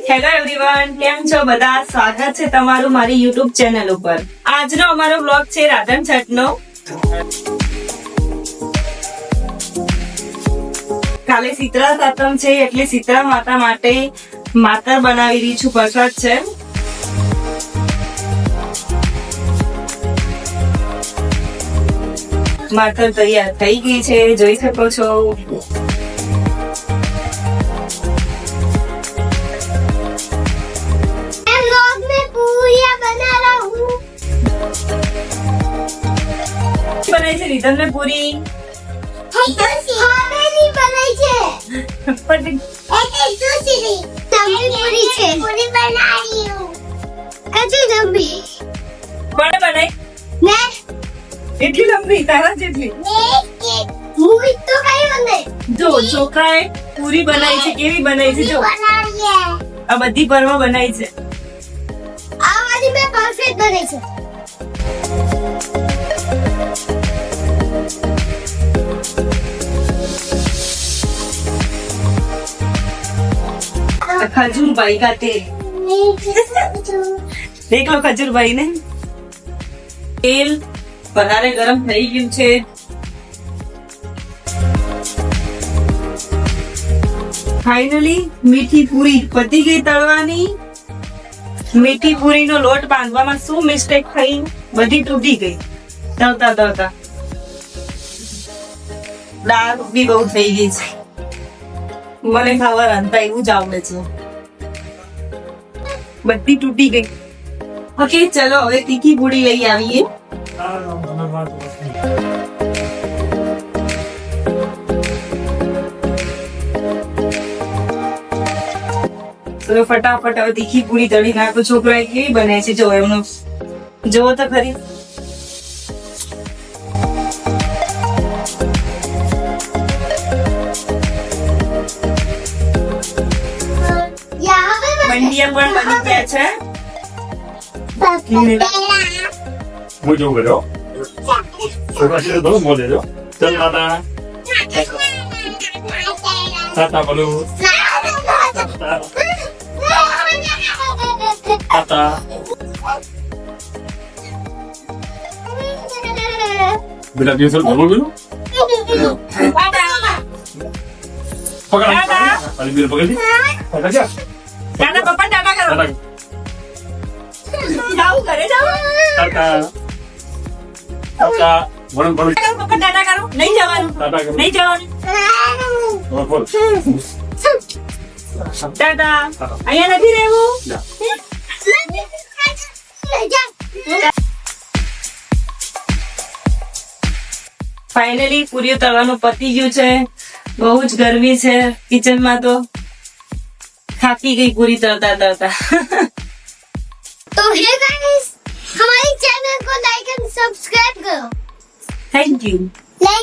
Hello everyone, કેમ છો બધા? સ્વાગત છે તમારું મારી યુટ્યુબ ચેનલ ઉપર. આજનો અમારો બ્લોગ છે રાધન છઠનો. કાલે શીતળા સાતમ છે એટલે શીતળા માતા માટે માતર બનાવી રહી છું. પ્રસાદ છે. માતર તૈયાર થઈ ગઈ છે, જોઈ શકો છો. बनाई છે રીધમ ને પૂરી હાવેલી બનાઈ છે પણ એટલે સુશીરી તમરી પૂરી છે પૂરી બનાવી હું કજુ લંબી કોણે બનાઈ ને એટલી લંબી તારા જેટલી કે મૂવી તો કઈ બને જો છોકરાએ પૂરી બનાવી છે. કેવી બનાવી છે જો બનાવીએ આ બધી ભરવા બનાવી છે. આ વાળી મે પરફેક્ટ બને છે. खजूर भाई का तेल देख लो. खजूर भाई ने तेल વધારે ગરમ થઈ ગયું છે. ફાઇનલી મીઠી પૂરી પતી ગઈ તળવાની. મીઠી પૂરીનો લોટ બાંધવામાં શું મિસ્ટેક થઈ, બધી તૂટી ગઈ તળતા તળતા. દાળ બી બહુ થઈ ગઈ છે. મને ખાવા રાંધતા એવું જ આવડે છે. બધી તૂટી ગઈ. ઓકે ચલો હવે તીખી પૂરી લઈ આવીએ. તો ફટાફટ હવે તીખી પૂરી તળી નાખો. છોકરાએ કેવી બને છે જો એમનો જોવો તો ખરી. બંડિયા પણ બની ગયા છે. Muy yo creo. Se va a hacer todo mole, ¿no? Tata. Tata balu. Tata. Bila pienso el balu, ¿no? Pagar. Vale, mira, pagar. Pagar ya. Tata પપ્પા ટાટા કરો. Tata. જાઓ ઘરે જાઓ. Tata. Tata. Bueno, balu. પપ્પા ટાટા કરો. નહીં જવાનું. Tata. નહીં જવાનું. Bueno, pues. ટાટા. અહીંયા નથી રહેવું. Ya. ફાઇનલી પૂરીઓ તળવાનું પતી ગયું છે. બહુ જ ગરમી છે કિચનમાં તો. થાકી ગઈ પૂરી તળતા તળતા. तो हे गाइस हमारे चैनल को लाइक एंड सब्सक्राइब करो. Thank you. लाइक